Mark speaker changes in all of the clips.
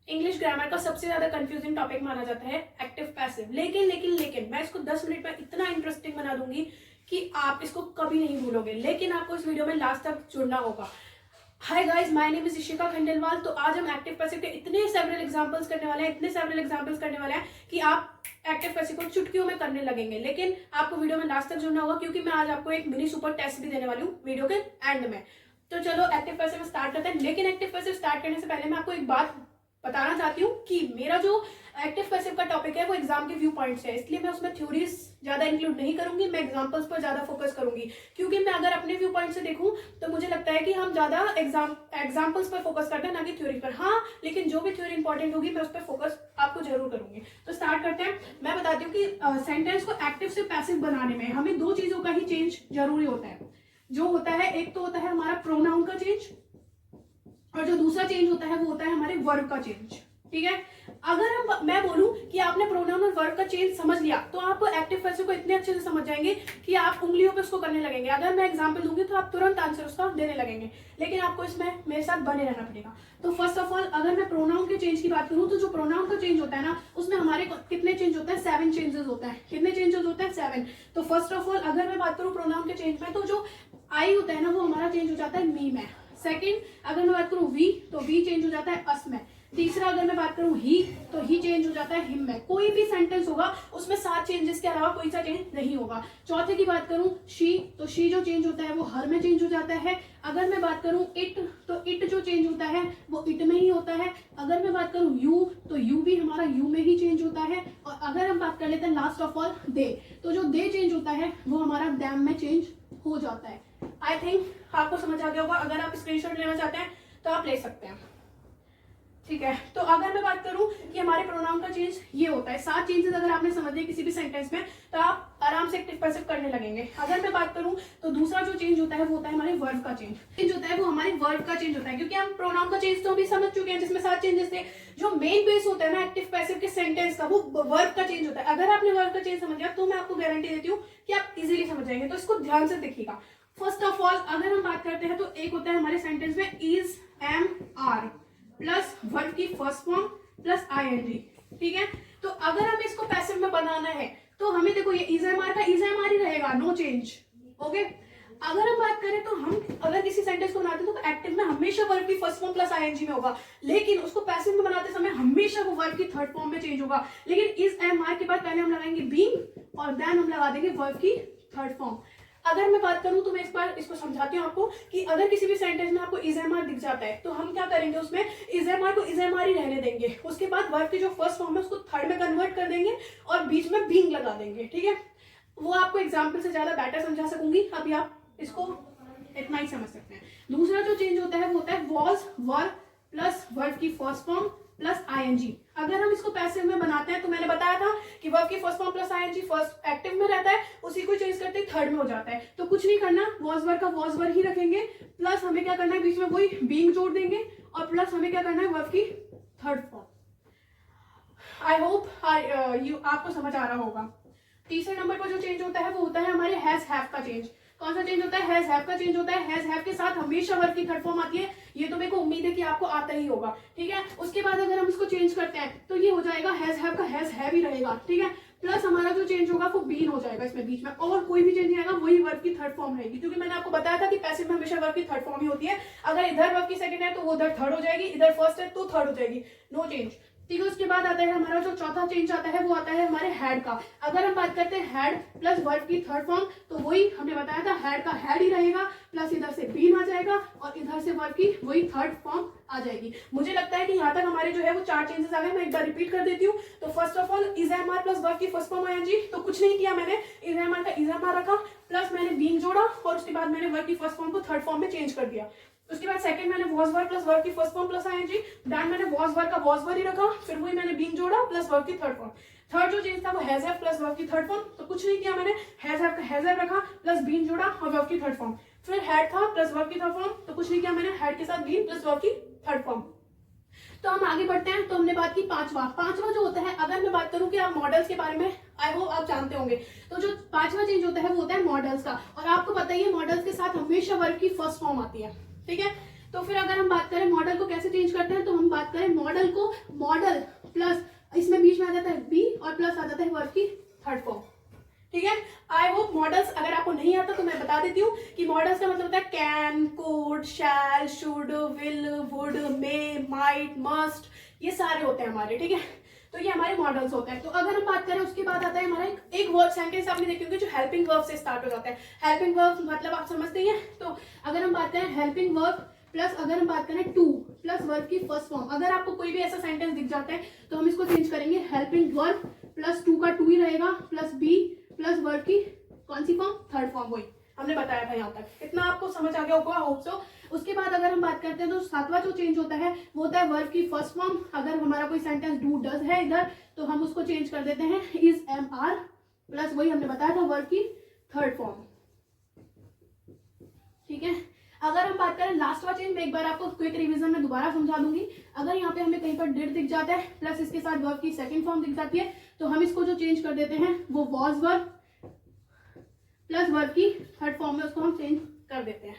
Speaker 1: English grammar का सबसे ज्यादा कंफ्यूजिंग टॉपिक माना जाता है एक्टिव पैसिव। लेकिन लेकिन लेकिन मैं इसको 10 मिनट में इतना इंटरेस्टिंग बना दूंगी कि आप इसको कभी नहीं भूलोगे। लेकिन आपको इस वीडियो में लास्ट तक जुड़ना होगा। Hi guys, my name is Ishika Khandelwal. तो आज हम एक्टिव पैसिव के इतने सेवरल एग्जांपल्स करने वाले हैं कि आप एक्टिव पैसिव को चुटकियों में करने लगेंगे। लेकिन आपको वीडियो में लास्ट तक जुड़ना होगा क्योंकि मैं आज आपको एक मिनी सुपर टेस्ट भी देने वाली हूँ वीडियो के एंड में। तो चलो एक्टिव पैसिव स्टार्ट करते हैं। लेकिन एक्टिव पैसिव स्टार्ट करने से पहले मैं आपको एक बात बताना चाहती हूँ कि मेरा जो एक्टिव पैसिव का टॉपिक है वो एग्जाम के व्यू पॉइंट्स है, इसलिए मैं उसमें थ्योरीज ज्यादा इंक्लूड नहीं करूंगी, मैं एग्जांपल्स पर ज्यादा फोकस करूंगी। क्योंकि मैं अगर अपने व्यू पॉइंट से देखूं तो मुझे लगता है कि हम ज्यादा एग्जांपल्स पर फोकस करते हैं, ना कि थ्योरी पर। हाँ, लेकिन जो भी थ्योरी इंपॉर्टेंट होगी मैं उस पर फोकस आपको जरूर करूंगी। तो स्टार्ट करते हैं। मैं बताती हूँ कि सेंटेंस को एक्टिव से पैसिव बनाने में हमें दो चीजों का ही चेंज जरूरी होता है। जो होता है, एक तो होता है हमारा प्रोनाउन का चेंज, और जो दूसरा चेंज होता है वो होता है हमारे वर्ब का चेंज। ठीक है, अगर मैं बोलूं कि आपने प्रोनाउन और वर्ब का चेंज समझ लिया तो आप एक्टिव पैसिव को इतने अच्छे से समझ जाएंगे कि आप उंगलियों पे उसको करने लगेंगे। अगर मैं एग्जांपल दूंगी तो आप तुरंत आंसर उसका देने लगेंगे। लेकिन आपको इसमें मेरे साथ बने रहना पड़ेगा। तो फर्स्ट ऑफ ऑल, अगर मैं प्रोनाउन के चेंज की बात करूं तो जो प्रोनाउन का चेंज होता है ना, उसमें हमारे कितने चेंज होता है? 7 चेंजेस होता है। कितने चेंजेस होते हैं? 7। तो फर्स्ट ऑफ ऑल, अगर मैं बात करूं प्रोनाउन के चेंज में, तो जो आई होता है ना वो हमारा चेंज हो जाता है मी में। सेकंड, अगर मैं बात करूं वी, तो वी चेंज हो जाता है अस में। तीसरा, अगर मैं बात करूं ही, तो ही चेंज हो जाता है हिम में। कोई भी सेंटेंस होगा उसमें 7 चेंजेस के अलावा कोई सा चेंज नहीं होगा। चौथे की बात करूं शी, तो शी जो चेंज होता है वो हर में चेंज हो जाता है। अगर मैं बात करूं इट, तो इट जो चेंज होता है वो इट में ही होता है। अगर मैं बात करूं यू, तो यू भी हमारा यू में ही चेंज होता है। और अगर हम बात कर लेते हैं लास्ट ऑफ ऑल दे, तो जो दे चेंज होता है वो हमारा दैम में चेंज हो जाता है। आई थिंक आपको समझ आ गया होगा। अगर आप स्क्रीनशॉट लेना चाहते हैं तो आप ले सकते हैं। ठीक है, तो अगर मैं बात करूं कि हमारे प्रोनाउन का चेंज ये होता है, 7 चेंजेस अगर आपने समझ लिए किसी भी सेंटेंस में तो आप आराम से एक्टिव पैसिव करने लगेंगे। अगर मैं बात करूं तो दूसरा जो चेंज होता है वो होता है हमारे वर्ब का चेंज होता है, वो हमारे वर्ब का चेंज होता है। क्योंकि हम प्रोनाउन का चेंज तो अभी समझ चुके हैं जिसमें 7 चेंजेस थे। जो मेन बेस होता है ना एक्टिव पैसिव के सेंटेंस का, वो वर्ब का चेंज होता है। अगर आपने वर्ब का चेंज समझ लिया तो मैं आपको गारंटी देती हूँ कि आप इजिली समझ जाएंगे। तो इसको ध्यान से देखिएगा। फर्स्ट ऑफ ऑल, अगर हम बात करते हैं तो एक होता है हमारे सेंटेंस में is, am, are plus verb की फर्स्ट फॉर्म प्लस आईएनजी। ठीक है, तो अगर हमें इसको पैसिव में बनाना है तो हमें देखो ये इज एम आर का इज एम आर ही रहेगा, नो चेंज। ओके, अगर हम बात करें तो हम अगर किसी सेंटेंस को बनाते हैं तो एक्टिव में हमेशा वर्ब की फर्स्ट फॉर्म प्लस आईएनजी में होगा। लेकिन उसको पैसिव में बनाते समय हमेशा वो वर्ब की थर्ड फॉर्म में चेंज होगा। लेकिन इज एम आर के बाद पहले हम लगाएंगे बीइंग और देन हम लगा देंगे वर्ब की थर्ड फॉर्म। अगर मैं बात करूं तो मैं इस बार इसको समझाती हूँ आपको कि अगर किसी भी सेंटेंस में आपको इज एम आर दिख जाता है तो हम क्या करेंगे, उसमें इज एम आर को इज एम आर ही रहने देंगे। उसके बाद वर्ब की जो फर्स्ट फॉर्म है उसको थर्ड में कन्वर्ट कर देंगे और बीच में बीइंग लगा देंगे। ठीक है, वो आपको एग्जाम्पल से ज्यादा बेटर समझा सकूंगी, अभी आप इसको इतना ही समझ सकते हैं। दूसरा जो चेंज होता है वो होता है वॉज, वर प्लस वर्ब की फर्स्ट फॉर्म प्लस आईएनजी। अगर हम इसको पैसिव में बनाते हैं तो मैंने बताया था कि वर्ब की first form plus ING first active में रहता है, उसी को चेंज करते थर्ड में हो जाता है। तो कुछ नहीं करना, वॉज वर का वॉज वर ही रखेंगे, प्लस हमें क्या करना है बीच में वही बीइंग जोड़ देंगे, और प्लस हमें क्या करना है वर्ब की थर्ड फॉर्म। आई होप आपको समझ आ रहा होगा। तीसरे नंबर पर जो चेंज होता है वो होता है हमारे हैज हैव का चेंज। कौन सा चेंज होता है? हैज हैव का चेंज होता है। हैज हैव के साथ हमेशा वर्ब की थर्ड फॉर्म आती है, ये तो मेरे को उम्मीद है कि आपको आता ही होगा। ठीक है, उसके बाद अगर हम इसको चेंज करते हैं तो ये हो जाएगा हैज हैव का हैज हैव ही रहेगा। ठीक है, प्लस हमारा जो चेंज होगा वो बीन हो जाएगा इसमें बीच में, और कोई भी चेंज नहीं आएगा, वही वर्ब की थर्ड फॉर्म रहेगी। क्योंकि मैंने आपको बताया था कि पैसिव में हमेशा वर्ब की थर्ड फॉर्म ही होती है। अगर इधर वर्ब की सेकंड है तो वो उधर थर्ड हो जाएगी, इधर फर्स्ट है तो थर्ड हो जाएगी, नो चेंज। ठीक है, उसके बाद आता है हमारा जो चौथा चेंज आता है वो आता है हमारे हैड का। अगर हम बात करते हैं हैड प्लस वर्ब की थर्ड फॉर्म, तो वही हमने बताया था हैड का हैड ही रहेगा, प्लस इधर से बीन आ जाएगा और इधर से वर्ब की वही थर्ड फॉर्म आ जाएगी। मुझे लगता है कि यहाँ तक हमारे जो है वो 4 चेंजेस आ गए। मैं एक बार रिपीट कर देती हूँ। तो first of all, is am are plus verb की फर्स्ट फॉर्म आईएनजी, तो कुछ नहीं किया मैंने, इज एम आर का इज एम आर रखा, प्लस मैंने बीइंग जोड़ा और उसके बाद मैंने वर्ब की फर्स्ट फॉर्म को थर्ड फॉर्म में चेंज कर दिया। उसके बाद सेकंड मैंने वॉज वर प्लस वर्ब की first form plus ING, then मैंने वॉज वर का वॉज वर ही रखा, फिर वही मैंने बीइंग जोड़ा प्लस वर्ब की थर्ड फॉर्म। थर्ड जो चेंज था वो हैज हैव प्लस वर्ब की थर्ड फॉर्म, तो कुछ नहीं किया मैंने, हैज हैव का हैज हैव रखा प्लस बीइंग जोड़ा और वर्ब की थर्ड फॉर्म। फिर हैड था प्लस वर्ब की थर्ड फॉर्म, तो कुछ नहीं किया मैंने, हैड के साथ बीइंग प्लस वर्ब की थर्ड फॉर्म। तो हम आगे बढ़ते हैं। तो हमने बात की पांचवा जो होता है, अगर मैं बात करूं कि आप मॉडल्स के बारे में आई होप आप जानते होंगे, तो जो पांचवा चेंज होता है वो होता है मॉडल्स का। और आपको पता ही है मॉडल्स के साथ हमेशा वर्ब की फर्स्ट फॉर्म आती है। ठीक है, तो फिर अगर हम बात करें मॉडल को कैसे चेंज करते हैं, तो हम बात करें मॉडल को, मॉडल प्लस इसमें बीच में आ जाता है बी और प्लस आ जाता है वर्ब की थर्ड फॉर्म। ठीक है, आई होप मॉडल्स अगर आपको नहीं आता तो मैं बता देती हूँ कि मॉडल्स का मतलब होता है can, could, shall, should, will, would, may, might, must, ये सारे होते हैं हमारे। ठीक है, तो ये हमारे मॉडल्स होते हैं। तो अगर हम बात करें उसके बाद आता है हमारा एक वर्ड सेंटेंस आपने देखे होंगे जो हेल्पिंग वर्ब से स्टार्ट हो जाता है। हेल्पिंग वर्ब मतलब आप समझते ही हैं। तो अगर हम बात करें हेल्पिंग वर्ब प्लस अगर हम बात करें टू प्लस वर्ब की फर्स्ट फॉर्म, अगर आपको कोई भी ऐसा सेंटेंस दिख जाता है तो हम इसको चेंज करेंगे हेल्पिंग वर्ब प्लस टू का टू ही रहेगा प्लस बी प्लस वर्ब की कौन सी फॉर्म, थर्ड फॉर्म। वही हमने बताया था यहाँ तक, इतना आपको समझ आ गया होगा होप सो। उसके बाद अगर हम बात करते हैं तो सातवां जो चेंज होता है वो होता है वर्ब की फर्स्ट फॉर्म। अगर हमारा कोई सेंटेंस डू डज है इधर तो हम उसको चेंज कर देते हैं इज, एम, आर प्लस वही हमने बताया था वर्ब की थर्ड फॉर्म। ठीक है, अगर हम बात करें लास्ट वाला चेंज, मैं एक बार आपको क्विक रिवीजन में दोबारा समझा दूंगी। अगर यहाँ पे हमें कहीं पर डिड दिख जाता है प्लस इसके साथ वर्ब की सेकंड फॉर्म दिख जाती है तो हम इसको जो चेंज कर देते हैं वो वॉज वर्ब प्लस वर्ब की थर्ड फॉर्म में उसको हम चेंज कर देते हैं।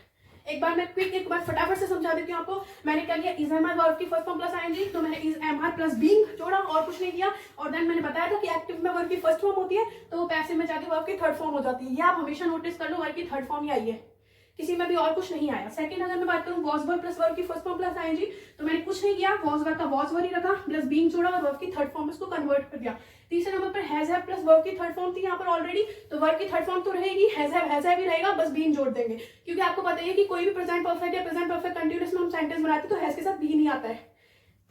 Speaker 1: एक बार मैं क्विक एक बार फटाफट से समझा देती हूँ आपको। मैंने क्या किया, इज, एम, आर वर्ब की फर्स्ट फॉर्म प्लस आईएनजी, तो मैंने is, am, are plus being जोड़ा और कुछ नहीं किया। और देन मैंने बताया था कि एक्टिव में वर्ब की फर्स्ट फॉर्म होती है तो वो पैसिव में जाके वर्ब की थर्ड फॉर्म हो जाती है। ये आप हमेशा नोटिस कर लो, वर्ब की थर्ड फॉर्म ही आई है, किसी में भी और कुछ नहीं आया। सेकंड अगर मैं बात करूं वॉज वर्ब प्लस वर्ब की फर्स्ट फॉर्म प्लस आईएनजी, तो मैंने कुछ नहीं किया, वॉज वर्ब का वॉज वर्ब ही रखा प्लस बीइंग जोड़ा और वर्ब की थर्ड फॉर्म में उसको कन्वर्ट कर दिया। तीसरे नंबर पर हैज हैव प्लस वर्ब की थर्ड फॉर्म थी यहाँ पर ऑलरेडी, तो वर्ब की थर्ड फॉर्म तो रहेगी, हैज हैव ही रहेगा, बस बीइंग जोड़ देंगे क्योंकि आपको पता है कि कोई भी प्रेजेंट परफेक्ट या प्रेजेंट परफेक्ट कंटीन्यूअस में हम सेंटेंस बनाते तो हैज के साथ बीन ही आता है।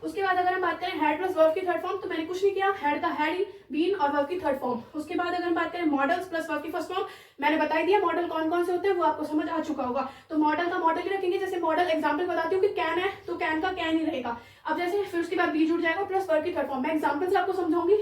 Speaker 1: उसके बाद अगर हम बात करें हैड प्लस वर्ब की थर्ड फॉर्म, तो मैंने कुछ नहीं किया, हैड का हैड ही, बीन और वर्ब की थर्ड फॉर्म। उसके बाद अगर हम बात करें मॉडल्स प्लस वर्ब की फर्स्ट फॉर्म, मैंने बता ही दिया मॉडल कौन कौन से होते हैं, वो आपको समझ आ चुका होगा। तो मॉडल का मॉडल ही रखेंगे, जैसे मॉडल एग्जाम्पल बताती हूँ कि कैन है तो कैन का कैन ही रहेगा। अब जैसे फिर उसके बाद बी जुड़ जाएगा प्लस वर्ब की थर्ड फॉर्म, मैं एग्जाम्पल से आपको समझाऊंगी।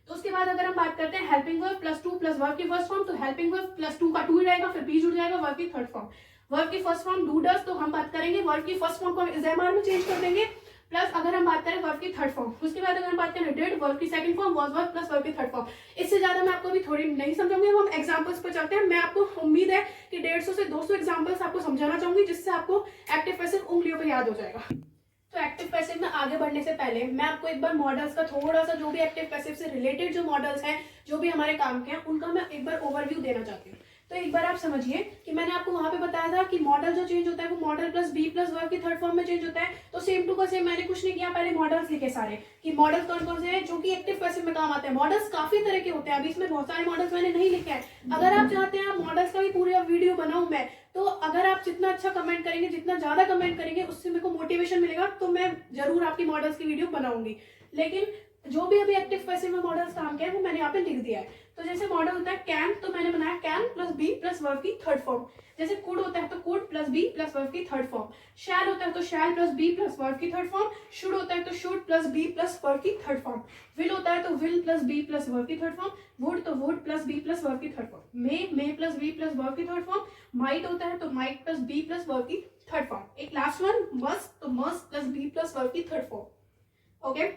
Speaker 1: तो उसके बाद अगर हम बात करते हैं helping verb plus two plus verb की फर्स्ट फॉर्म, तो हेल्पिंग वर्ब प्लस टू का टू ही रहेगा, फिर बी जुड़ जाएगा वर्ब की थर्ड फॉर्म। वर्ब की फर्स्ट फॉर्म डू डज, तो हम बात करेंगे वर्ब की फर्स्ट फॉर्म को हम इज, एम, आर में चेंज कर देंगे प्लस अगर हम बात करें वर्ब की थर्ड फॉर्म। उसके बाद अगर हम बात करें डिड, वर्ब की second form was verb plus verb की थर्ड फॉर्म। इससे ज्यादा मैं आपको अभी थोड़ी नहीं समझाऊंगी, हम एग्जांपल्स पर चलते हैं। मैं आपको उम्मीद है कि 150 से 200 एग्जांपल्स आपको समझाना चाहूंगी जिससे आपको एक्टिव पैसिव उंगलियों पर याद हो जाएगा। तो एक्टिव पैसिव में आगे बढ़ने से पहले मैं आपको एक बार मॉडल्स का थोड़ा सा, जो भी एक्टिव पैसिव से रिलेटेड जो मॉडल्स हैं, जो भी हमारे काम के हैं, उनका मैं एक बार ओवरव्यू देना चाहती हूँ। तो एक बार आप समझिए कि मैंने आपको वहां पे बताया था कि मॉडल जो चेंज होता है वो modal plus be plus verb की थर्ड फॉर्म में चेंज होता है। तो सेम टू का सेम मैंने कुछ नहीं किया, पहले मॉडल्स लिखे सारे कि मॉडल कौन कौन से हैं जो कि एक्टिव पैसिव में काम आते हैं। मॉडल्स काफी तरह के होते हैं, अभी इसमें बहुत सारे मॉडल्स मैंने नहीं लिखे हैं। अगर आप चाहते हैं मॉडल्स का भी पूरा वीडियो बनाऊं मैं, तो अगर आप जितना अच्छा कमेंट करेंगे, जितना ज्यादा कमेंट करेंगे, उससे मेरे को मोटिवेशन मिलेगा, तो मैं जरूर आपकी मॉडल्स की वीडियो बनाऊंगी। लेकिन जो भी अभी एक्टिव पैसिव में मॉडल्स काम किया है वो मैंने यहाँ पे लिख दिया है। तो जैसे मॉडल होता है कैन, तो मैंने बनाया can plus be plus verb की थर्ड फॉर्म। जैसे कुड होता है तो could plus be plus verb की थर्ड फॉर्म। शैल होता है तो shall plus be plus verb की थर्ड फॉर्म। शुड होता है तो should plus be plus verb की थर्ड फॉर्म। विल होता है तो will plus be plus verb की थर्ड फॉर्म। वुड तो would plus be plus verb की third form. May plus be plus verb की थर्ड फॉर्म। माइट होता है तो might plus be plus verb की थर्ड फॉर्म। एक लास्ट वन मस्ट, तो must plus be plus verb की थर्ड फॉर्म। ओके,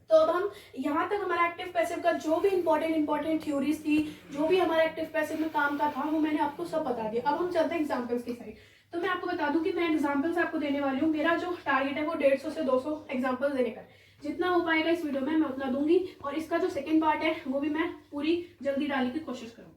Speaker 1: तो अब हम यहाँ तक हमारा एक्टिव पैसिव का जो भी इंपॉर्टेंट थ्योरीज थी, जो भी हमारा एक्टिव पैसिव में काम का था, वो मैंने आपको सब बता दिया। अब हम चलते हैं एग्जांपल्स की साइड। तो मैं आपको बता दूं कि मैं एग्जांपल्स आपको देने वाली हूँ। मेरा जो टारगेट है वो 150 से 200 एग्जांपल्स देने का। जितना हो पाएगा इस वीडियो में मैं उतना दूंगी, और इसका जो सेकेंड पार्ट है वो भी मैं पूरी जल्दी डालने की कोशिश करूंगी।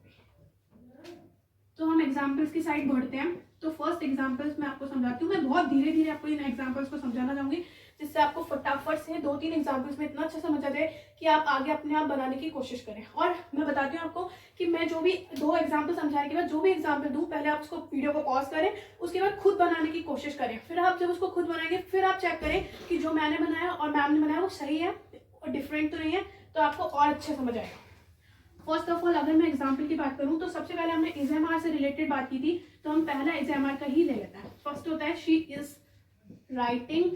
Speaker 1: तो हम एग्जाम्पल्स की साइड बढ़ते हैं। तो फर्स्ट एग्जाम्पल्स मैं आपको समझाती हूँ। मैं बहुत धीरे धीरे आपको इन एग्जाम्पल्स को समझाना चाहूंगी, जिससे आपको फटाफट से 2-3 एग्जाम्पल्स में इतना अच्छा समझ आ जाए कि आप आगे अपने आप बनाने की कोशिश करें। और मैं बताती हूँ आपको कि मैं जो भी 2 एग्जाम्पल समझाने के बाद जो भी एग्जाम्पल दूँ, पहले आप उसको वीडियो को पॉज करें, उसके बाद खुद बनाने की कोशिश करें। फिर आप जब उसको खुद बनाएंगे फिर आप चेक करें कि जो मैंने बनाया और मैम ने बनाया वो सही है और डिफरेंट तो नहीं है, तो आपको और अच्छे समझ आएगा। फर्स्ट ऑफ ऑल अगर मैं एग्जाम्पल की बात करूं, तो सबसे पहले हमने इज, एम, आर से रिलेटेड बात की थी, तो हम पहला इज, एम, आर का ही ले लेते हैं। फर्स्ट होता है she is writing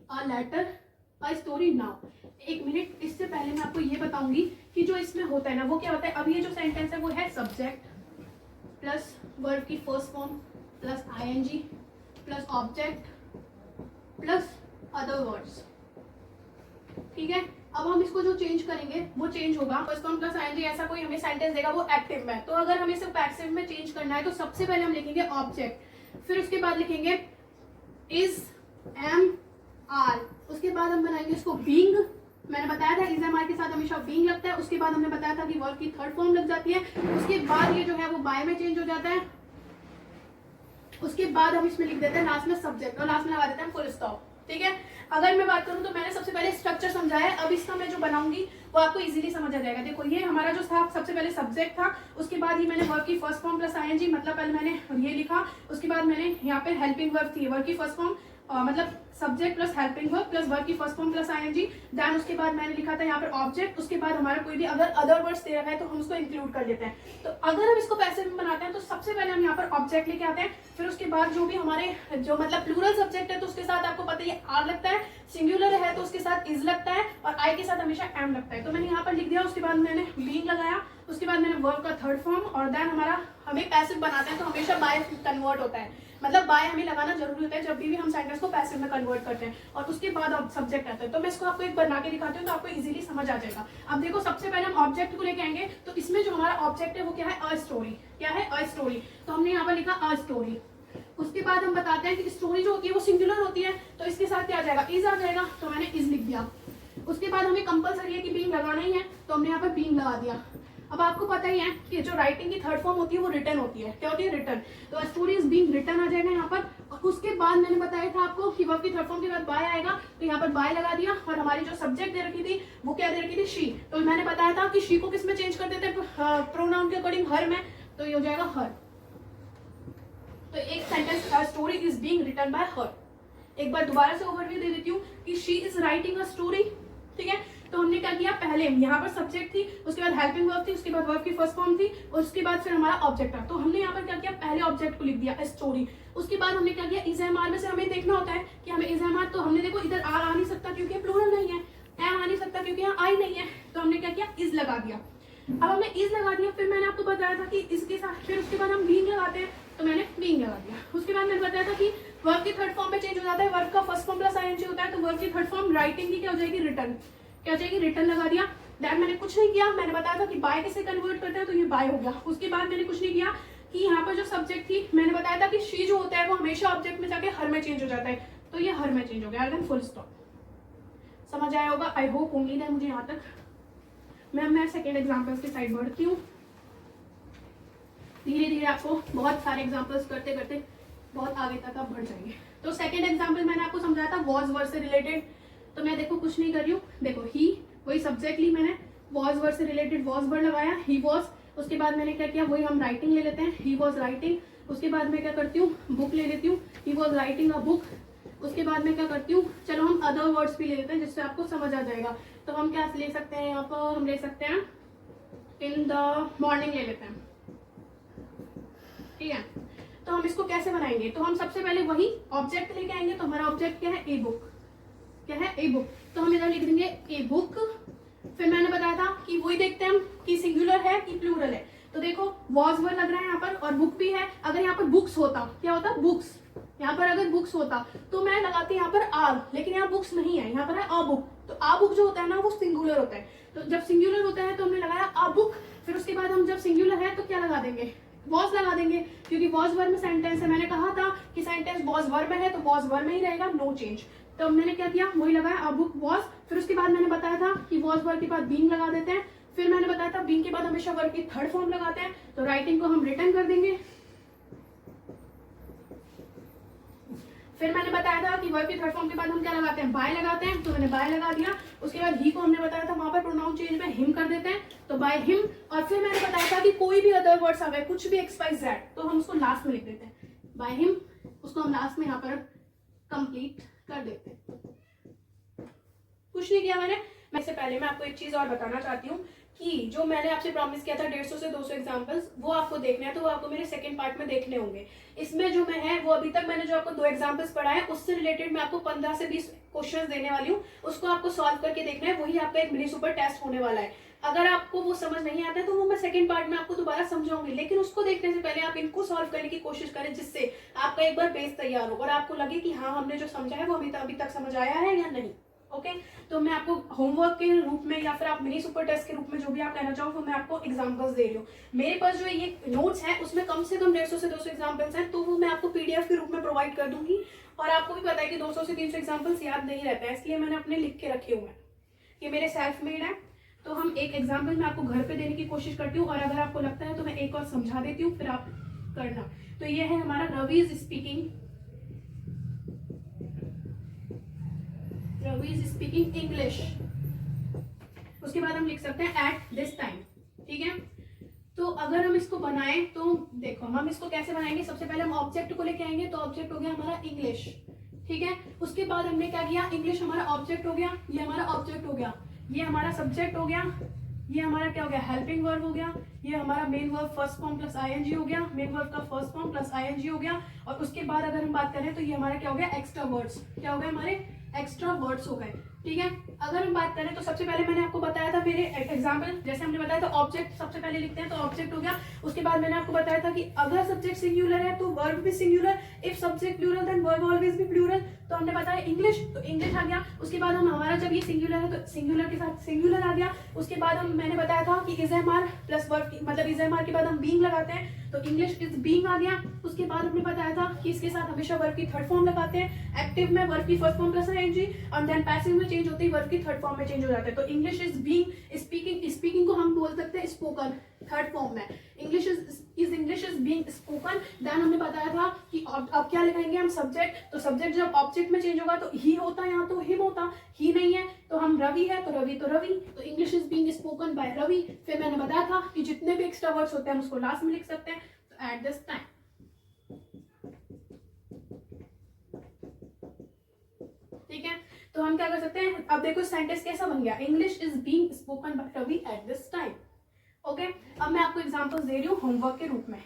Speaker 1: a letter a story now. एक मिनट, इससे पहले मैं आपको ये बताऊंगी कि जो इसमें होता है ना वो क्या होता है। अब ये जो सेंटेंस है वो है सब्जेक्ट प्लस वर्ब की first form plus ING plus object plus other words. ठीक है, अब हम इसको जो चेंज करेंगे वो चेंज होगा फर्स्ट फॉर्म प्लस आईएनजी। ऐसा कोई हमें सेंटेंस देगा वो एक्टिव में, तो अगर हमें सिर्फ पैसिव में चेंज करना है तो सबसे पहले हम लिखेंगे ऑब्जेक्ट फिर उसके बाद लिखेंगे इज एम आर, उसके बाद हम बनाएंगे इसको बीइंग। मैंने बताया था इज एम आर के साथ हमेशा बीइंग लगता है। उसके बाद हमने बताया था कि वर्ब की थर्ड फॉर्म लग जाती है। उसके बाद ये जो है वो बाय में चेंज हो जाता है। उसके बाद हम इसमें लिख देते हैं लास्ट में सब्जेक्ट और लास्ट में लगा देते हैं फुल स्टॉप। ठीक है, अगर मैं बात करूं तो मैंने सबसे पहले स्ट्रक्चर समझाया है, अब इसका मैं जो बनाऊंगी वो आपको इजीली समझ आ जाएगा। देखो ये हमारा जो था सबसे पहले सब्जेक्ट था, उसके बाद ही मैंने वर्ब की फर्स्ट फॉर्म प्लस आईएनजी, मतलब पहले मैंने ये लिखा, उसके बाद मैंने यहाँ पे हेल्पिंग वर्ब थी, वर्ब की फर्स्ट फॉर्म मतलब subject plus helping verb plus verb की first form plus ING. Then उसके बाद मैंने लिखा था यहाँ पर ऑब्जेक्ट। उसके बाद हमारा कोई भी अगर अदर वर्ड्स दे रखा है तो हम उसको इंक्लूड कर लेते हैं। तो अगर हम इसको पैसिव में बनाते हैं तो सबसे पहले हम यहाँ पर ऑब्जेक्ट लेके आते हैं, फिर उसके बाद जो भी हमारे जो मतलब प्लूरल सब्जेक्ट है तो उसके साथ आपको पता है आर लगता है, सिंगुलर है तो उसके साथ इज लगता है और आई के साथ हमेशा एम लगता है। तो मैंने यहाँ पर लिख दिया, उसके बाद मैंने बीइंग लगाया, उसके बाद मैंने वर्ब का थर्ड फॉर्म और देन हमारा हमें पैसिव बनाते हैं तो हमेशा बाय कन्वर्ट होता है, मतलब बाय हमें लगाना जरूरी होता है जब भी हम सेंटेंस को पैसिव में कन्वर्ट करते हैं और उसके बाद सब्जेक्ट आता है। तो मैं इसको आपको एक बना के दिखाती हूँ तो आपको इजीली समझ आ जाएगा। अब देखो सबसे पहले हम ऑब्जेक्ट को लेके आएंगे, तो इसमें जो हमारा ऑब्जेक्ट है वो क्या है, अ स्टोरी। क्या है, अ स्टोरी। तो हमने यहाँ पर लिखा अ स्टोरी। उसके बाद हम बताते हैं कि स्टोरी जो होती है वो सिंगुलर होती है तो इसके साथ क्या आ जाएगा, इज आ जाएगा, तो मैंने इज लिख दिया। उसके बाद हमें कंपलसरी है कि बीइंग लगाना ही है तो हमने यहाँ पर बीइंग लगा दिया। अब आपको पता ही है कि जो राइटिंग की थर्ड फॉर्म होती है वो रिटर्न होती है। क्या होती है, रिटर्न। तो स्टोरी इज बीइंग रिटर्न आ जाएगा यहाँ पर। और उसके बाद मैंने बताया था आपको कि वर्ब की थर्ड फॉर्म के बाद बाय आएगा, तो यहाँ पर बाय लगा दिया और हमारी जो सब्जेक्ट दे रखी थी वो क्या दे रखी थी, शी। तो मैंने बताया था कि शी को किस में चेंज कर देते हैं, प्रोनाउन के अकॉर्डिंग, हर में, तो ये हो जाएगा हर। तो एक sentence story is being written by her. एक बार दोबारा से ओवरव्यू दे देती हूँ कि she is writing a story. ठीक है, तो हमने क्या किया, पहले यहाँ पर सब्जेक्ट थी, उसके बाद हेल्पिंग वर्ब थी, उसके बाद वर्ब की फर्स्ट फॉर्म थी और उसके बाद फिर हमारा ऑब्जेक्ट था। तो हमने यहाँ पर क्या किया, पहले ऑब्जेक्ट को लिख दिया स्टोरी। उसके बाद हमने क्या किया, इज एम आर में से हमें देखना होता है कि हमें इज एम आर, तो हमने देखो इधर आर आ नहीं सकता क्योंकि प्लूरल नहीं है, एम आ नहीं सकता क्योंकि यहाँ आई नहीं है, तो हमने क्या किया, इज लगा दिया। अब हमने इज लगा दिया, फिर मैंने आपको बताया था कि इसके साथ फिर उसके बाद हम बीइंग लगाते हैं, तो मैंने बीइंग लगा दिया। उसके बाद मैंने बताया था कि वर्ब की थर्ड फॉर्म में चेंज हो जाता है, वर्ब का फर्स्ट फॉर्म प्लस आईएनजी होता है, तो वर्ब की थर्ड फॉर्म राइटिंग की क्या हो जाएगी, रिटर्न। क्या हो जाएगी, रिटर्न लगा दिया। दैट मैंने कुछ नहीं किया, मैंने बताया था कि बाय कैसे कन्वर्ट करते हैं, तो ये बाय हो गया। उसके बाद मैंने कुछ नहीं किया कि यहाँ पर जो सब्जेक्ट थी मैंने बताया था कि शी जो होता है वो हमेशा ऑब्जेक्ट में जाके हर में चेंज हो जाता है, तो ये हर में चेंज हो गया, देन फुल स्टॉप। समझ आया होगा, आई होप, उम्मीद है मुझे यहाँ तक। मैं सेकेंड एग्जाम्पल्स की साइड बढ़ती हूँ। धीरे धीरे आपको बहुत सारे एग्जाम्पल्स करते करते बहुत आगे तक आप बढ़ जाएंगे। तो सेकेंड एग्जाम्पल मैंने आपको समझाया था वॉज वर्ड से रिलेटेड, तो मैं देखो कुछ नहीं कर रही हूँ, देखो ही, वही सब्जेक्ट ली मैंने, वॉज वर्ड से रिलेटेड वॉज वर्ड लगाया, ही वॉज। उसके बाद मैंने क्या किया, वही हम राइटिंग ले लेते हैं, ही वॉज राइटिंग। उसके बाद मैं क्या करती हूँ, बुक ले लेती हूँ, he was writing a book. उसके बाद मैं क्या करती हूँ, चलो हम अदर वर्ड्स भी ले लेते हैं जिससे आपको समझ आ जाएगा। तो हम क्या ले सकते हैं, यहाँ पर हम ले सकते हैं इन द मॉर्निंग ले लेते हैं। ठीक है, तो हम इसको कैसे बनाएंगे, तो हम सबसे पहले वही ऑब्जेक्ट लेके आएंगे। तो हमारा ऑब्जेक्ट क्या है, ए बुक। क्या है, ए बुक। तो हम इधर लिख देंगे ए बुक। फिर मैंने बताया था कि वही देखते हैं हम कि सिंगुलर है कि प्लूरल है। तो देखो वॉज वर्ड लग रहा है यहाँ पर और बुक भी है। अगर यहाँ पर बुक्स होता, क्या होता, बुक्स। यहाँ पर अगर बुक्स होता तो मैं लगाती यहाँ पर आर, लेकिन यहाँ बुक्स नहीं है, यहाँ पर है अ बुक। तो आ बुक जो होता है ना वो सिंगुलर होता है, तो जब सिंगुलर होता है तो हमने लगाया अ बुक। फिर उसके बाद हम जब सिंगुलर है तो क्या लगा देंगे, वॉज लगा देंगे, क्योंकि वॉज वर्ब में सेंटेंस है। मैंने कहा था कि सेंटेंस वॉज वर्ब में है तो वॉज वर्ब में ही रहेगा, नो चेंज। तो मैंने क्या किया, वही लगाया अ बुक वॉज। फिर उसके बाद मैंने बताया था कि वॉज वर्ब के बाद बीइंग लगा देते हैं। फिर मैंने बताया था बीइंग के बाद हमेशा वर्ब की थर्ड फॉर्म लगाते हैं, तो राइटिंग को हम रिटर्न कर देंगे। फिर मैंने बताया था कि वर्ब की थर्ड फॉर्म के बाद हम क्या लगाते हैं, बाय लगाते हैं, तो मैंने बाय लगा दिया। उसके बाद ही को हमने बताया था वहां पर प्रोनाउन चेंज में हिम कर देते हैं, तो बाय हिम। और फिर मैंने बताया था कि कोई भी अदर वर्ड्स आ गए, कुछ भी एक्स वाई जेड, तो हम उसको लास्ट में लिख देते हैं बाय हिम। उसको हम लास्ट में यहाँ पर कंप्लीट कर देते हैं। कुछ नहीं किया मैंने। इससे पहले मैं आपको एक चीज और बताना चाहती हूँ कि जो मैंने आपसे प्रॉमिस किया था 150 से 200 एग्जांपल्स, वो आपको देखना है, तो वो आपको मेरे सेकंड पार्ट में देखने होंगे। इसमें जो मैं है वो अभी तक मैंने जो आपको 2 एग्जांपल्स पढ़ाए उससे रिलेटेड मैं आपको 15 से 20 क्वेश्चंस देने वाली हूँ, उसको आपको सॉल्व करके देखना है। वही आपका एक मिनी सुपर टेस्ट होने वाला है। अगर आपको वो समझ नहीं आता है तो वो मैं सेकंड पार्ट में आपको दोबारा समझाऊंगी, लेकिन उसको देखने से पहले आप इनको सॉल्व करने की कोशिश करें, जिससे आपका एक बार बेस तैयार हो और आपको लगे कि हाँ हमने जो समझा है वो अभी तक समझ आया है या नहीं। ओके तो मैं आपको होमवर्क के रूप में या फिर आप मिनी सुपर टेस्ट के रूप में जो भी आप लेना चाहो, वो मैं आपको एग्जांपल्स दे रही हूँ। मेरे पास जो ये नोट्स है उसमें कम से कम 150 से 200 एग्जांपल्स हैं, तो वो मैं आपको पीडीएफ के रूप में प्रोवाइड कर दूंगी। और आपको भी पता है कि 200 से 300 एग्जाम्पल्स याद नहीं रहता है, इसलिए मैंने अपने लिख के रखे हुए हैं। ये मेरे सेल्फ मेड है, तो हम एक एग्जाम्पल मैं आपको घर पे देने की कोशिश करती हूँ, और अगर आपको लगता है तो मैं एक और समझा देती हूँ, फिर आप करना। तो ये है हमारा Ravi is speaking, Ravi is speaking English. उसके बाद हम लिख सकते हैं एट दिस टाइम, ठीक है। तो अगर हम इसको बनाएं तो देखो हम इसको कैसे बनाएंगे, सबसे पहले हम ऑब्जेक्ट को लेके आएंगे, तो ऑब्जेक्ट हो गया हमारा इंग्लिश, ठीक है। उसके बाद हमने क्या किया, इंग्लिश हमारा ऑब्जेक्ट हो गया, ये हमारा ऑब्जेक्ट हो गया, ये हमारा सब्जेक्ट हो गया, ये हमारा क्या हो गया, हेल्पिंग वर्ब हो गया, ये हमारा main verb first form plus ING हो गया, मेन वर्ब का फर्स्ट फॉर्म प्लस आईएनजी हो गया। और उसके बाद अगर हम बात करें तो ये हमारा क्या हो गया, एक्स्ट्रा वर्ड्स, क्या हो गए हमारे एक्स्ट्रा वर्ड्स हो गए, ठीक है। अगर हम बात करें तो सबसे पहले मैंने आपको बताया था मेरे एग्जाम्पल, जैसे हमने बताया था ऑब्जेक्ट सबसे पहले लिखते हैं, तो ऑब्जेक्ट हो गया। उसके बाद मैंने आपको बताया था कि अगर सब्जेक्ट सिंगुलर है तो वर्ब भी singular, if subject plural then verb always भी प्लूरल। तो हमने बताया इंग्लिश, तो इंग्लिश आ गया। उसके बाद हम हमारा जब ये सिंगुलर है तो सिंगुलर के साथ सिंगुलर आ गया। उसके बाद हम मैंने बताया था कि is am are plus verb, मतलब इज एम आर के बाद हम बीइंग लगाते हैं, तो इंग्लिश इज बीइंग आ गया। उसके बाद हमने बताया था कि इसके साथ हमेशा वर्ब की थर्ड फॉर्म लगाते हैं, एक्टिव में वर्ब की फर्स्ट फॉर्म प्लस आईएनजी, और देन पैसिव में चेंज होती है वर्ब की थर्ड फॉर्म में चेंज हो जाता है। तो English is being, speaking, speaking को हम बोल सकते हैं स्पोकन, थर्ड फॉर्म में English is being spoken. Then हमने बताया था कि अब क्या लगाएंगे हम, सब्जेक्ट, तो सब्जेक्ट जब ऑब्जेक्ट में चेंज होगा तो ही होता, यहाँ तो हिम होता, ही नहीं है तो हम रवि है तो रवि, तो English is being spoken by Ravi. फिर मैंने बताया था कि जितने भी एक्स्ट्रा वर्ड्स होते हैं हम उसको लास्ट में लिख सकते हैं, तो एट दिस टाइम, ठीक है। तो हम क्या कर सकते हैं, अब देखो सेंटेंस कैसा बन गया, English is being spoken by Ravi at this time, okay. अब मैं आपको एग्जांपल्स दे रही हूँ होमवर्क के रूप में,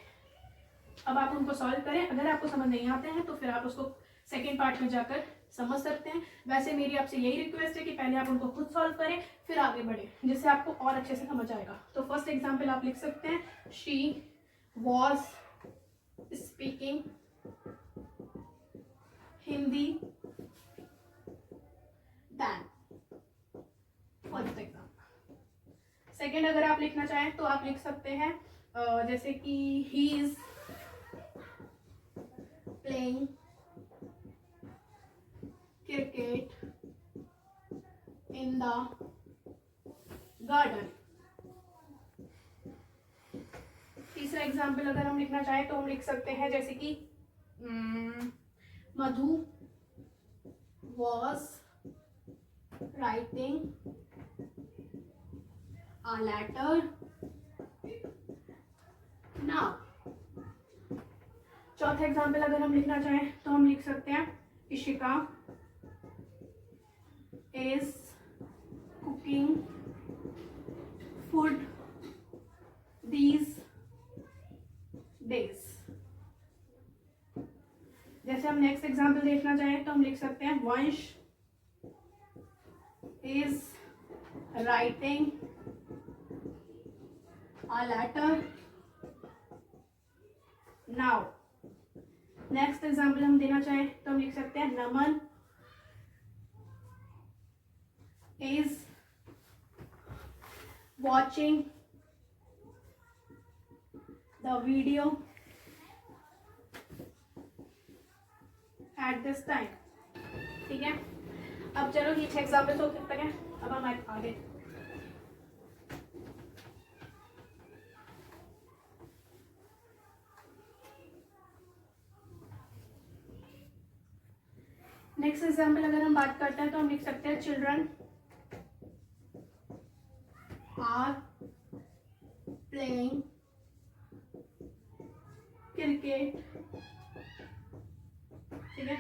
Speaker 1: अब आप उनको सॉल्व करें। अगर आपको समझ नहीं आते हैं तो फिर आप उसको सेकेंड पार्ट में जाकर समझ सकते हैं। वैसे मेरी आपसे यही रिक्वेस्ट है कि पहले आप उनको खुद सॉल्व करें, फिर आगे बढ़े, जिससे आपको और अच्छे से समझ आएगा। तो फर्स्ट एग्जांपल आप लिख सकते हैं, she was speaking Hindi then, first example. Second अगर आप लिखना चाहें तो आप लिख सकते हैं जैसे कि he is playing cricket in the garden. तीसरा एग्जाम्पल अगर हम लिखना चाहें तो हम लिख सकते हैं जैसे कि Madhu was writing a letter now। चौथा एग्जाम्पल अगर हम लिखना चाहें तो हम लिख सकते हैं, Ishika is cooking food these days. जैसे हम नेक्स्ट एग्जाम्पल देखना चाहें तो हम लिख सकते हैं, Vansh is writing a letter now। Next example हम देना चाहें तो हम लिख सकते हैं, Naman is watching the video at this time, ठीक है। अब चलो ये 6 एग्जाम्पल्स हो सकते हैं, अब हम आगे। नेक्स्ट एग्जाम्पल अगर हम बात करते हैं तो हम लिख सकते हैं, चिल्ड्रन आर प्लेइंग क्रिकेट, ठीक है।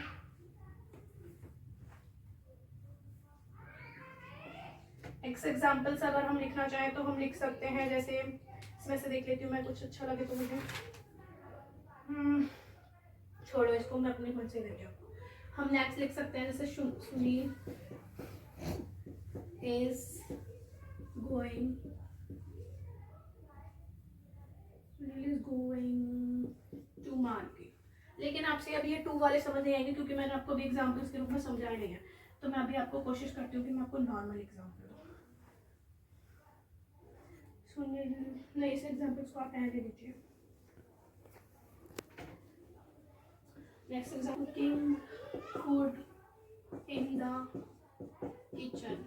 Speaker 1: नेक्स्ट एग्जाम्पल्स अगर हम लिखना चाहें तो हम लिख सकते हैं, जैसे इसमें से देख लेती हूँ मैं कुछ अच्छा लगे तो मुझे, छोड़ो इसको, मैं अपने मन से देती हूँ। हम नेक्स्ट लिख सकते हैं जैसे Sunil is going to market. लेकिन आपसे अब ये 2 वाले समझ नहीं आएंगे क्योंकि मैंने आपको भी एग्जाम्पल्स के रूप में समझाए नहीं है। तो मैं अभी आपको कोशिश करती हूँ कि मैं आपको नॉर्मल एग्जाम्पल दूँ। सुनिए नहीं, इस एग्जाम्पल्स को आप रहने दीजिए। Next example, cooking food in the kitchen.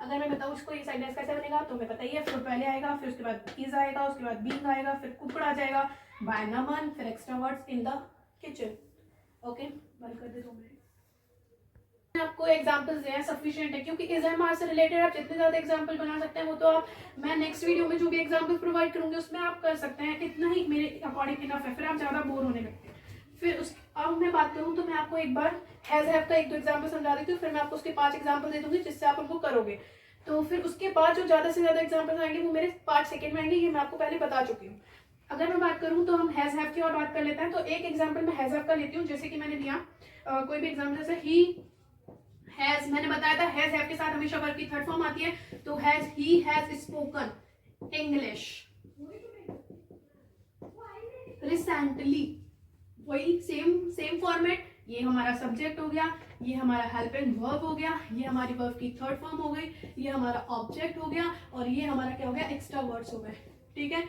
Speaker 1: अगर मैं बताऊँ उसको ये सेंटेंस कैसे बनेगा तो हमें पता ही है, फूड पहले आएगा, फिर उसके बाद इज आएगा, उसके बाद बीइंग आएगा, फिर कुकड आ जाएगा, बाय नमन, फिर extra words in the kitchen. Okay, बंद कर दे 2 मिनट। आपको एग्जांपल्स हैं सफिशिएंट है, क्योंकि एसएमआर से रिलेटेड आप जितने ज्यादा एग्जांपल बना सकते हैं वो तो आप, मैं नेक्स्ट वीडियो में जो भी एग्जांपल प्रोवाइड करूंगी उसमें आप कर सकते हैं, इतना ही मेरे अकॉर्डिंग इनफ है, फिर आप ज्यादा बोर होने लगते हैं। फिर उस अब मैं बात करूँ तो मैं आपको एक बार हैज हैव का 1-2 एग्जाम्पल समझा देती हूँ, फिर मैं आपको उसके 5 एग्जाम्पल दे दूंगी जिससे आप उनको करोगे। तो फिर उसके बाद जो ज्यादा से ज्यादा एग्जाम्पल्स आएंगे वो मेरे 5 सेकेंड में आएंगे, ये मैं आपको पहले बता चुकी हूँ। अगर मैं बात करूँ तो हम हैज हैव की और बात कर लेते हैं। तो एक एग्जाम्पल मैं हैज हैव का लेती हूँ, जैसे कि मैंने दिया कोई भी एग्जाम्पल, जैसे ही हैज, मैंने बताया था हैज हैव के साथ हमेशा वर्ब की थर्ड फॉर्म आती है, तो has he has spoken English recently, वही सेम फॉर्मेट। ये हमारा सब्जेक्ट हो गया, ये हमारा हेल्पिंग वर्ब हो गया, ये हमारी वर्ब की थर्ड फॉर्म हो गई, ये हमारा ऑब्जेक्ट हो गया, और ये हमारा क्या हो गया, एक्स्ट्रा वर्ड्स हो गए। ठीक है,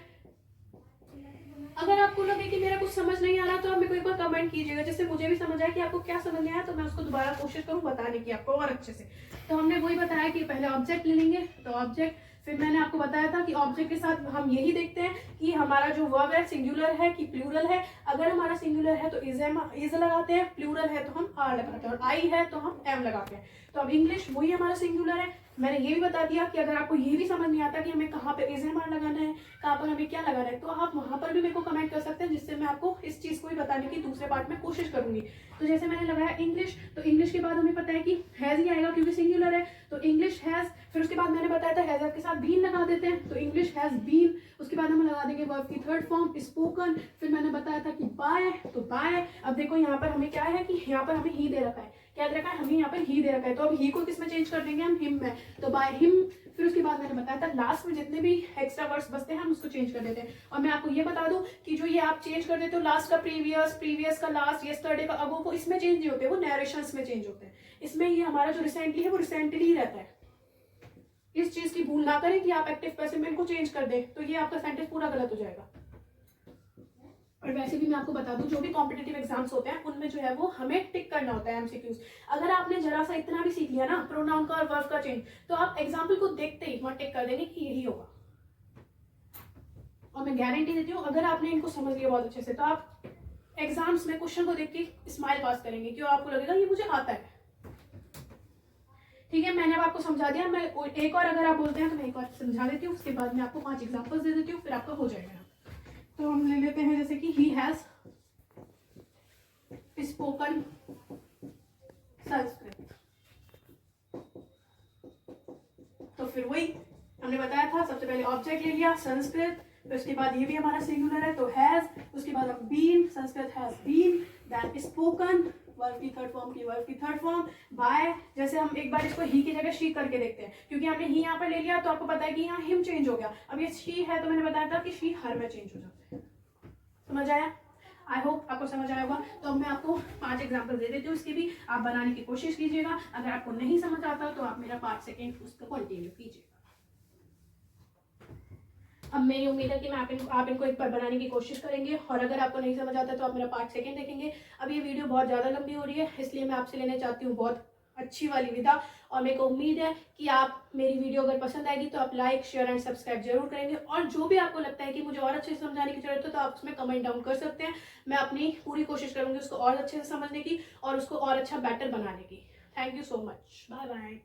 Speaker 1: अगर आपको लगे कि मेरा कुछ समझ नहीं आ रहा तो आप मेरे को एक बार कमेंट कीजिएगा, जिससे मुझे भी समझ आए कि आपको क्या समझ नहीं आया, तो मैं उसको दोबारा कोशिश करूँ बताने की आपको और अच्छे से। तो हमने वही बताया कि पहले ऑब्जेक्ट ले लेंगे, तो ऑब्जेक्ट, फिर मैंने आपको बताया था कि ऑब्जेक्ट के साथ हम यही देखते हैं कि हमारा जो वर्ब है सिंगुलर है कि प्लूरल है। अगर हमारा सिंगुलर है तो इज लगाते हैं, प्लूरल है तो हम आर लगाते हैं, और आई है तो हम एम लगाते हैं। तो अब इंग्लिश वही हमारा सिंगुलर है। मैंने ये भी बता दिया कि अगर आपको ये भी समझ नहीं आता कि हमें कहाँ पे इज एम आर लगाना है, कहाँ पर हमें क्या लगाना है, तो आप वहां पर भी मेरे को कमेंट कर सकते हैं, जिससे मैं आपको इस चीज को भी बताने की दूसरे पार्ट में कोशिश करूंगी। तो जैसे मैंने लगाया इंग्लिश, तो इंग्लिश के बाद हमें पता है कि हैज ही आएगा क्योंकि सिंगुलर है, तो इंग्लिश हैज। फिर उसके बाद मैंने बताया था हैज के साथ बीन लगा देते हैं, तो इंग्लिश हैज बीन। उसके बाद हम लगा देंगे वर्ब की थर्ड फॉर्म स्पोकन। फिर मैंने बताया था कि बाय, तो बाय। अब देखो यहाँ पर हमें क्या है कि यहाँ पर हमें ही दे रखा है, क्या दे रखा है, हमें यहाँ पर ही दे रखा है, तो अब ही को किस में चेंज कर देंगे हम, हिम में, तो बाय हिम। फिर उसके बाद मैंने बताया था लास्ट में जितने भी एक्स्ट्रा वर्ड्स बचते हैं हम उसको चेंज कर देते हैं। और मैं आपको ये बता दूं कि जो ये आप चेंज कर देते हो लास्ट का प्रीवियस, प्रीवियस का लास्ट, यस्टरडे का अगो, वो इसमें चेंज नहीं होते, वो नरेशंस में चेंज होते हैं। इसमें ये हमारा जो रिसेंटली है वो रिसेंटली ही रहता है। इस चीज की भूल ना करें कि आप एक्टिव पैसिव में इनको चेंज कर दें, तो ये आपका सेंटेंस पूरा गलत हो जाएगा। और वैसे भी मैं आपको बता दूं जो भी कॉम्पिटिटिव एग्जाम्स होते हैं उनमें जो है वो हमें टिक करना होता है एमसीक्यूज। अगर आपने जरा सा इतना भी सीख लिया ना प्रोनाउन का और वर्ब का चेंज, तो आप एग्जाम्पल को देखते ही वहां टिक कर देंगे कि यही होगा। और मैं गारंटी देती हूँ अगर आपने इनको समझ लिया बहुत अच्छे से, तो आप एग्जाम्स में क्वेश्चन को देख के स्माइल पास करेंगे, क्यों, आपको लगेगा ये मुझे आता है। ठीक है, मैंने अब आपको समझा दिया। मैं एक और अगर आप बोलते हैं तो मैं एक और समझा देती हूँ, उसके बाद मैं आपको 5 एग्जाम्पल्स दे देती हूँ, फिर आपका हो जाएगा। तो हम ले लेते हैं जैसे कि ही हैज स्पोकन संस्कृत। तो फिर वही हमने बताया था, सबसे पहले ऑब्जेक्ट ले लिया संस्कृत, फिर उसके बाद ये भी हमारा सिंगुलर है तो हैज, उसके बाद हम been, Sanskrit has been, then spoken, verb की थर्ड फॉर्म की वर्ब की थर्ड फॉर्म, बाय। जैसे हम एक बार इसको ही की जगह शी करके देखते हैं, क्योंकि हमने ही यहाँ पर ले लिया तो आपको पता है कि यहाँ हिम चेंज हो गया। अब ये शी है तो मैंने बताया था कि शी हर में चेंज हो जाता है। समझ आया? आई होप आपको समझ आया होगा। तो अब मैं आपको 5 एग्जाम्पल दे देती हूँ, इसकी भी आप बनाने की कोशिश कीजिएगा। अगर आपको नहीं समझ आता तो आप मेरा 5 सेकेंड उसका कंटिन्यू कीजिएगा। अब मेरी उम्मीद है कि मैं आप इनको एक बार बनाने की कोशिश करेंगे, और अगर आपको नहीं समझ आता तो आप मेरा 5 सेकेंड देखेंगे। अब ये वीडियो बहुत ज़्यादा लंबी हो रही है, इसलिए मैं आपसे लेना चाहती हूँ बहुत अच्छी वाली विदा। और मेरे को उम्मीद है कि आप मेरी वीडियो अगर पसंद आएगी तो आप लाइक, शेयर एंड सब्सक्राइब जरूर करेंगे, और जो भी आपको लगता है कि मुझे और अच्छे से समझाने की जरूरत है तो आप उसमें कमेंट डाउन कर सकते हैं। मैं अपनी पूरी कोशिश करूंगी उसको और अच्छे से समझने की और उसको और अच्छा बेटर बनाने की। Thank you so much, bye bye.